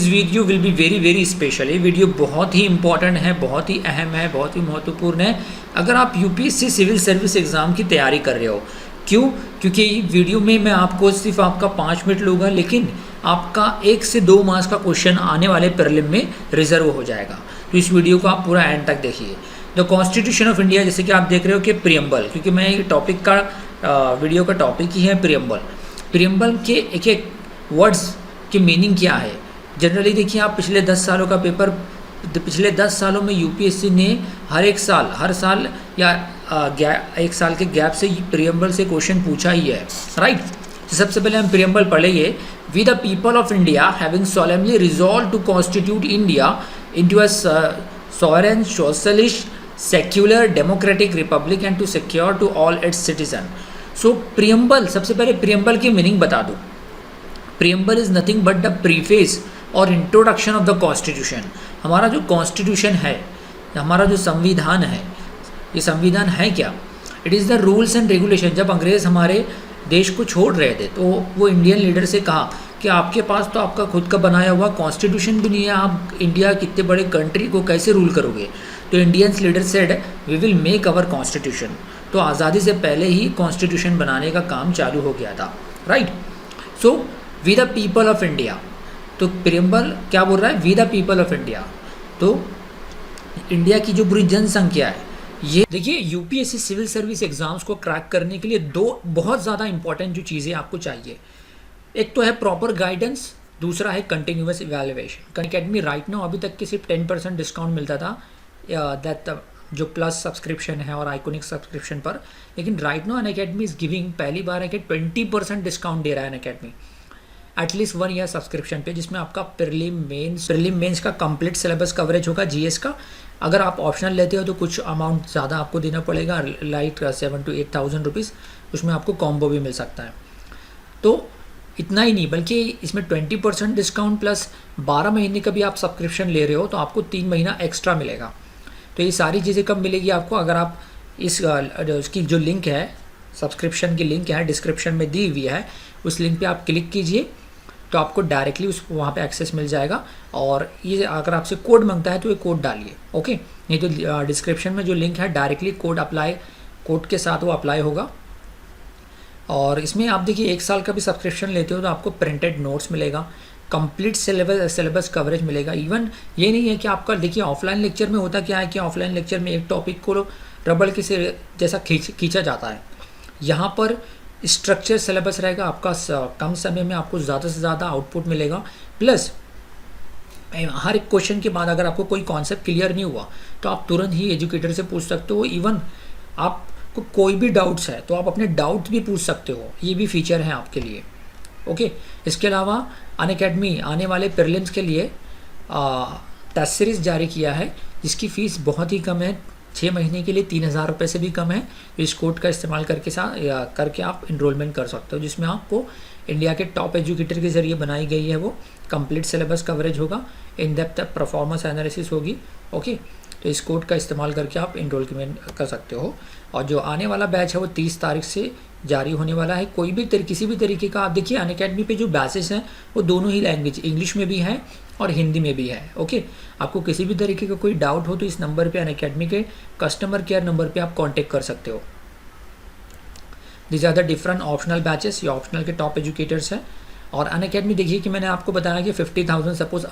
This video will be very very special. ये video बहुत ही important है, बहुत ही अहम है, बहुत ही महत्वपूर्ण है अगर आप यूपीएससी सिविल सर्विस एग्ज़ाम की तैयारी कर रहे हो। क्यों? क्योंकि वीडियो में मैं आपको सिर्फ आपका 5 मिनट लूँगा, लेकिन आपका 1 से 2 मार्क्स का क्वेश्चन आने वाले प्रीलिम में रिजर्व हो जाएगा। तो इस वीडियो को आप पूरा एंड तक देखिए। द कॉन्स्टिट्यूशन ऑफ इंडिया, जैसे कि आप देख रहे हो कि प्रीएम्बल, क्योंकि मैं ये टॉपिक का वीडियो का टॉपिक ही है प्रीएम्बल। प्रीएम्बल के एक एक वर्ड्स की मीनिंग क्या है। जनरली देखिए, आप पिछले 10 सालों का पेपर, पिछले 10 सालों में यूपीएससी ने हर साल या 1 साल के गैप से प्रीएम्बल से क्वेश्चन पूछा ही है, राइट। तो सबसे पहले हम प्रीएम्बल पढ़ेंगे। We the people of India having solemnly resolve to constitute India into a sovereign socialist secular democratic republic and to secure to all its citizen. So preamble, सबसे पहले प्रीएम्बल की मीनिंग बता दूं। Preamble is nothing but the preface और introduction of the constitution. हमारा जो constitution है, हमारा जो संविधान है, ये संविधान है क्या? It is the rules and regulation. जब अंग्रेज़ हमारे देश को छोड़ रहे थे तो वो इंडियन लीडर से कहा कि आपके पास तो आपका खुद का बनाया हुआ कॉन्स्टिट्यूशन भी नहीं है, आप इंडिया कितने बड़े कंट्री को कैसे रूल करोगे? तो Indians leader said we will make our constitution. तो आज़ादी से पहले ही कॉन्स्टिट्यूशन बनाने का काम चालू हो गया था, right. So we the people of India, तो प्रीएम्बल क्या बोल रहा है? We the people of India. तो इंडिया की जो पूरी जनसंख्या है, ये देखिए, यूपीएससी सिविल सर्विस एग्जाम्स को क्रैक करने के लिए 2 बहुत ज़्यादा इंपॉर्टेंट जो चीज़ें आपको चाहिए। एक तो है प्रॉपर गाइडेंस, दूसरा है continuous evaluation. Academy right now अभी तक के सिर्फ 10% डिस्काउंट मिलता था दैट जो प्लस सब्सक्रिप्शन है और आइकॉनिक सब्सक्रिप्शन पर, लेकिन right now Unacademy is giving, पहली बार है कि 20% डिस्काउंट दे रहा है अनअकैडमी एटलीस्ट 1 ईयर सब्सक्रिप्शन पे, जिसमें आपका प्रीलिम मेंस का कंप्लीट सिलेबस कवरेज होगा, जीएस का। अगर आप ऑप्शनल लेते हो तो कुछ अमाउंट ज़्यादा आपको देना पड़ेगा, लाइक 7,000 to 8,000 रुपीज़। उसमें आपको कॉम्बो भी मिल सकता है। तो इतना ही नहीं, बल्कि इसमें 20% डिस्काउंट प्लस 12 महीने का भी आप सब्सक्रिप्शन ले रहे हो तो आपको 3 महीना एक्स्ट्रा मिलेगा। तो ये सारी चीज़ें कब मिलेगी आपको? अगर आप उसकी जो लिंक है, सब्सक्रिप्शन की लिंक है, डिस्क्रिप्शन में दी हुई है, उस लिंक पे आप क्लिक कीजिए तो आपको डायरेक्टली उस वहाँ पे एक्सेस मिल जाएगा। और ये अगर आपसे कोड मांगता है तो ये कोड डालिए, ओके। नहीं तो डिस्क्रिप्शन में जो लिंक है डायरेक्टली कोड के साथ वो अप्लाई होगा। और इसमें आप देखिए 1 साल का भी सब्सक्रिप्शन लेते हो तो आपको प्रिंटेड नोट्स मिलेगा, कंप्लीट सिलेबस कवरेज मिलेगा। इवन ये नहीं है कि आपका, देखिए ऑफलाइन लेक्चर में होता क्या है कि ऑफलाइन लेक्चर में एक टॉपिक को रबड़ के से जैसा खींचा जाता है। यहाँ पर स्ट्रक्चर सिलेबस रहेगा आपका, कम समय में आपको ज़्यादा से ज़्यादा आउटपुट मिलेगा। प्लस हर एक क्वेश्चन के बाद अगर आपको कोई कॉन्सेप्ट क्लियर नहीं हुआ तो आप तुरंत ही एजुकेटर से पूछ सकते हो। इवन आपको कोई भी डाउट्स है तो आप अपने डाउट भी पूछ सकते हो, ये भी फीचर है आपके लिए, ओके। इसके अलावा अनअकैडमी आने वाले प्रीलिम्स के लिए टेस्ट सीरीज जारी किया है, जिसकी फ़ीस बहुत ही कम है, 6 महीने के लिए 3,000 रुपये से भी कम है। इस कोड का इस्तेमाल करके आप इनरोलमेंट कर सकते हो, जिसमें आपको इंडिया के टॉप एजुकेटर के ज़रिए बनाई गई है। वो कंप्लीट सिलेबस कवरेज होगा, इन डेप्थ परफॉर्मेंस एनालिसिस होगी, ओके। तो इस कोड का इस्तेमाल करके आप इनरोलमेंट कर सकते हो। और जो आने वाला बैच है वो 30 तारीख से जारी होने वाला है। कोई भी किसी भी तरीके का, आप देखिए अनअकैडमी पे जो बैचेस हैं वो दोनों ही लैंग्वेज, इंग्लिश में भी है और हिंदी में भी है, ओके। आपको किसी भी तरीके का कोई डाउट हो तो इस नंबर पे, अनअकैडमी के कस्टमर केयर नंबर पे आप कांटेक्ट कर सकते हो। These are the different optional batches, ये ऑप्शनल के टॉप एजुकेटर्स हैं। और अनअकैडमी देखिए कि मैंने आपको बताया कि 50,000 सपोज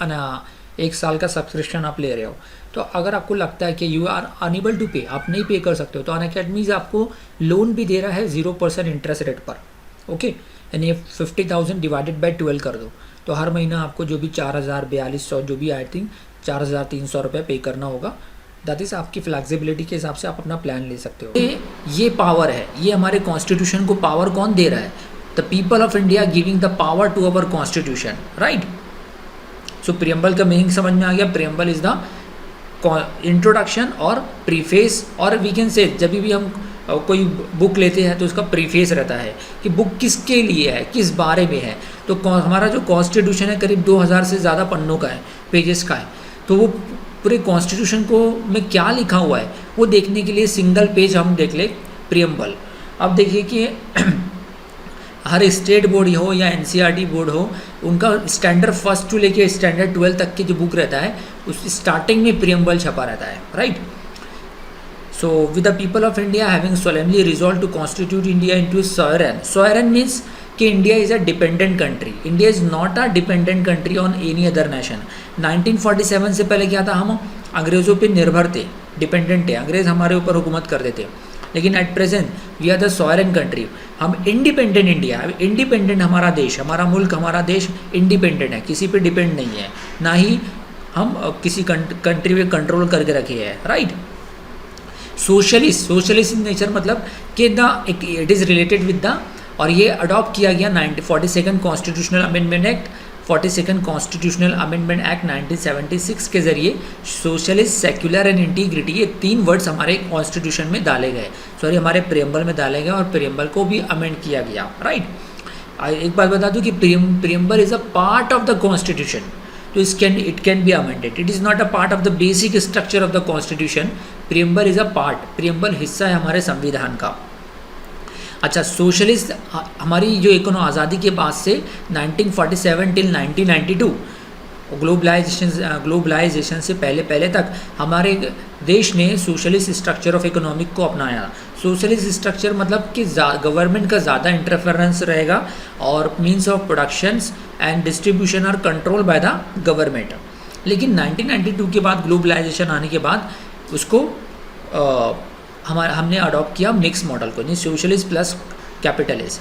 1 साल का सब्सक्रिप्शन आप ले रहे हो, तो अगर आपको लगता है कि यू आर अनेबल टू पे, आप नहीं पे कर सकते हो, तो अनअकैडमी आपको लोन भी दे रहा है 0% इंटरेस्ट रेट पर, ओके। यानी 50,000 डिवाइडेड बाई 12 कर दो तो हर महीना आपको जो भी 4,000-4,200 जो भी आई थिंक 4,300 रुपये पे करना होगा। दैट इज़ आपकी फ्लैक्सिबिलिटी के हिसाब से आप अपना प्लान ले सकते हो। ये पावर है, ये हमारे कॉन्स्टिट्यूशन को पावर कौन दे रहा है? The people of India giving the power to our constitution, right. So preamble का मीनिंग समझ में आ गया। प्रीएम्बल इज द इंट्रोडक्शन और प्रीफेस, और वी कैन से जब भी हम कोई बुक लेते हैं तो उसका प्रीफेस रहता है कि बुक किसके लिए है, किस बारे में है। तो हमारा जो कॉन्स्टिट्यूशन है करीब 2,000 से ज़्यादा पन्नों का है, पेजेस का है। तो वो पूरे कॉन्स्टिट्यूशन को में क्या लिखा हुआ है वो देखने के लिए सिंगल पेज हम देख ले प्रीएम्बल। अब देखिए कि हर स्टेट बोर्ड हो या एनसीईआरटी बोर्ड हो, उनका स्टैंडर्ड फर्स्ट टू लेके स्टैंडर्ड 12 तक के जो बुक रहता है उस स्टार्टिंग में प्रियम्बल छपा रहता है, right. So with the people of India having solemnly resolve to constitute India into sovereign, sovereign means कि India is a dependent country, India is not a dependent country on any other nation. 1947 से पहले क्या था, हम अंग्रेज़ों पे निर्भर थे, डिपेंडेंट थे, अंग्रेज़ हमारे ऊपर हुकूमत करते थे। लेकिन at present we are the sovereign country, हम इंडिपेंडेंट इंडिया, इंडिपेंडेंट हमारा देश, हमारा मुल्क, हमारा देश इंडिपेंडेंट है, किसी पे डिपेंड नहीं है, ना ही हम किसी कंट्री पे कंट्रोल करके रखे हैं, right. Socialist, socialist in nature मतलब कि the it is related with the, और ये अडॉप्ट किया गया 42nd constitutional amendment act, 42nd constitutional amendment act 1976 के ज़रिए सोशलिस्ट, सेक्युलर एंड इंटीग्रिटी, ये 3 वर्ड्स हमारे कॉन्स्टिट्यूशन में डाले गए, सॉरी हमारे प्रियम्बल में डाले गए, और प्रियम्बल को भी अमेंड किया गया, राइट। एक बात बता दूं कि preamble is a part of the constitution, तो it can be amended, it is not a part of the basic structure of the constitution, preamble is a part, preamble हिस्सा है हमारे संविधान का। अच्छा, सोशलिस्ट हमारी जो आज़ादी के बाद से 1947 टिल 1992, ग्लोबलाइजेशन से पहले तक हमारे देश ने सोशलिस्ट स्ट्रक्चर ऑफ इकोनॉमिक को अपनाया। सोशलिस्ट स्ट्रक्चर मतलब कि गवर्नमेंट का ज़्यादा इंटरफेरेंस रहेगा और means of productions and distribution are control by the government. लेकिन 1992 के बाद, ग्लोबलाइजेशन आने के बाद, उसको हमने अडॉप्ट किया मिक्स मॉडल को, नहीं सोशलिस्ट प्लस कैपिटलिस्ट।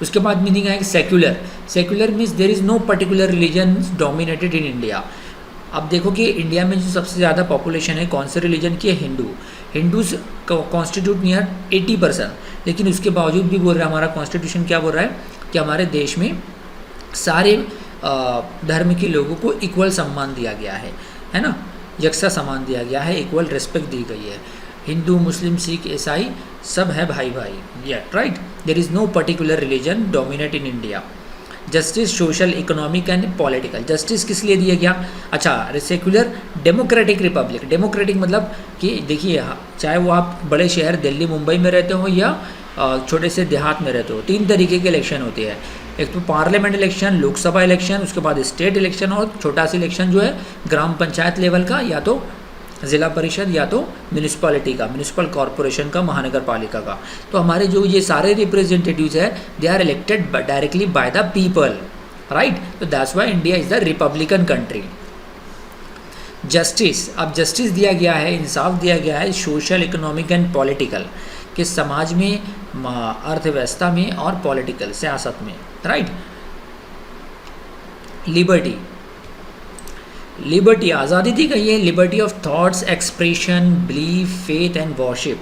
उसके बाद मीनिंग है secular, secular means there is no particular religion dominated in India. अब देखो कि इंडिया में जो सबसे ज़्यादा पॉपुलेशन है कौन से रिलीजन की है, हिंदूज कॉन्स्टिट्यूट नियर 80%, लेकिन उसके बावजूद भी बोल रहा है हमारा कॉन्स्टिट्यूशन क्या बोल रहा है कि हमारे देश में सारे धर्म के लोगों को इक्वल सम्मान दिया गया है ना, यकसा सम्मान दिया गया है, इक्वल रिस्पेक्ट दी गई है। हिंदू, मुस्लिम, सिख, ईसाई सब है भाई भाई, या right. There is no particular religion dominate in India. Justice, social, economic and political. Justice किस लिए दिया गया? अच्छा, सेक्युलर, डेमोक्रेटिक रिपब्लिक। डेमोक्रेटिक मतलब कि देखिए, चाहे वो आप बड़े शहर दिल्ली, मुंबई में रहते हो या छोटे से देहात में रहते हो, 3 तरीके के इलेक्शन होते हैं। एक तो पार्लियामेंट इलेक्शन, लोकसभा इलेक्शन, उसके बाद स्टेट इलेक्शन, और छोटा सा इलेक्शन जो है ग्राम पंचायत लेवल का, या तो ज़िला परिषद, या तो म्यूनिसिपैलिटी का, म्यूनिसिपल कॉरपोरेशन का, महानगर पालिका का। तो हमारे जो ये सारे रिप्रेजेंटेटिव्स है, they are elected directly by the people, right. तो that's why India is the republican country. Justice, अब जस्टिस दिया गया है, इंसाफ दिया गया है सोशल, इकोनॉमिक एंड पॉलिटिकल, कि समाज में, अर्थव्यवस्था में और पॉलिटिकल, सियासत में, राइट। लिबर्टी, लिबर्टी आज़ादी दी गई है, liberty of thoughts, expression, belief, faith and worship.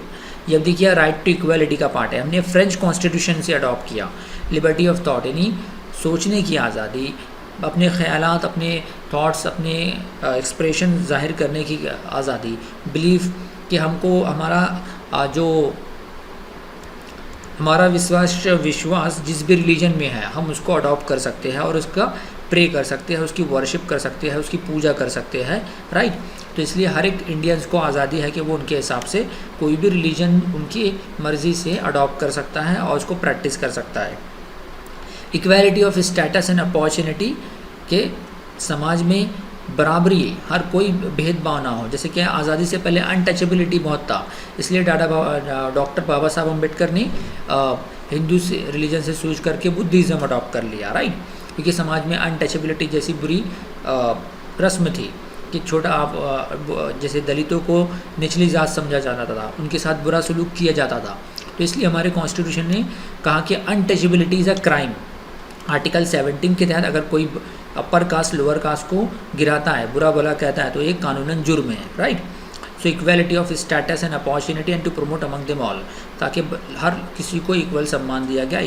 ये देखिए राइट टू इक्वालिटी का पार्ट है, हमने फ्रेंच कॉन्स्टिट्यूशन से अडॉप्ट किया। लिबर्टी ऑफ थॉट यानी सोचने की आज़ादी, अपने ख्यालात, अपने थॉट्स, अपने एक्सप्रेशन जाहिर करने की आज़ादी। बिलीफ कि हमको हमारा विश्वास जिस भी रिलीजन में है हम उसको अडॉप्ट कर सकते हैं और उसका प्रे कर सकते हैं, उसकी वर्शिप कर सकते हैं, उसकी पूजा कर सकते हैं, राइट। तो इसलिए हर एक इंडियंस को आज़ादी है कि वो उनके हिसाब से कोई भी रिलीजन उनकी मर्ज़ी से अडॉप्ट कर सकता है और उसको प्रैक्टिस कर सकता है। Equality of status and opportunity, के समाज में बराबरी, हर कोई भेदभाव ना हो। जैसे कि आज़ादी से पहले अनटचेबिलिटी बहुत था, इसलिए डॉक्टर बाबा साहब अम्बेडकर ने हिंदू से रिलीजन से सूझ करके बुद्धिज़्म अडॉप्ट कर लिया, राइट। क्योंकि समाज में अनटचेबिलिटी जैसी बुरी रस्म थी कि छोटा आप जैसे दलितों को निचली जात समझा जाता था, उनके साथ बुरा सलूक किया जाता था। तो इसलिए हमारे कॉन्स्टिट्यूशन ने कहा कि untouchability is a crime. Article 17 के तहत अगर कोई अपर कास्ट लोअर कास्ट को गिराता है, बुरा भला कहता है, तो ये कानूनन जुर्म है, right. So equality of status and opportunity and to promote among them all, ताकि हर किसी को इक्वल सम्मान दिया गया,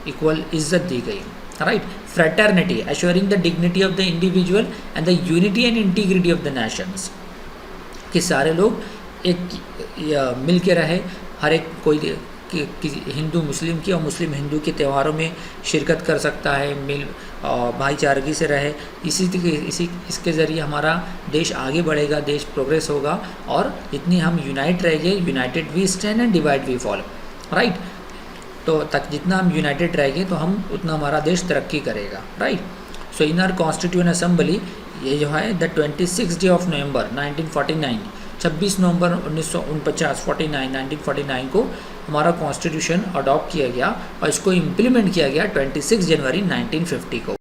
इक्वल इज्जत दी गई, right. Fraternity, assuring the dignity of the individual and the unity and integrity of the Nations, कि सारे लोग एक मिल के रहे, हर एक कोई हिंदू मुस्लिम की और मुस्लिम हिंदू के त्योहारों में शिरकत कर सकता है, मिल भाईचारगी से रहे। इसके ज़रिए हमारा देश आगे बढ़ेगा, देश प्रोग्रेस होगा, और जितनी हम यूनाइट रहेंगे, united we stand and divide we fall, right. तो तक जितना हम यूनाइटेड रहेंगे तो हम उतना हमारा देश तरक्की करेगा, right. So in our constituent assembly, ये जो है द 26 डे ऑफ नवंबर 1949, 26 नवंबर 1949 को हमारा कॉन्स्टिट्यूशन अडॉप्ट किया गया और इसको इम्प्लीमेंट किया गया 26 जनवरी 1950 को।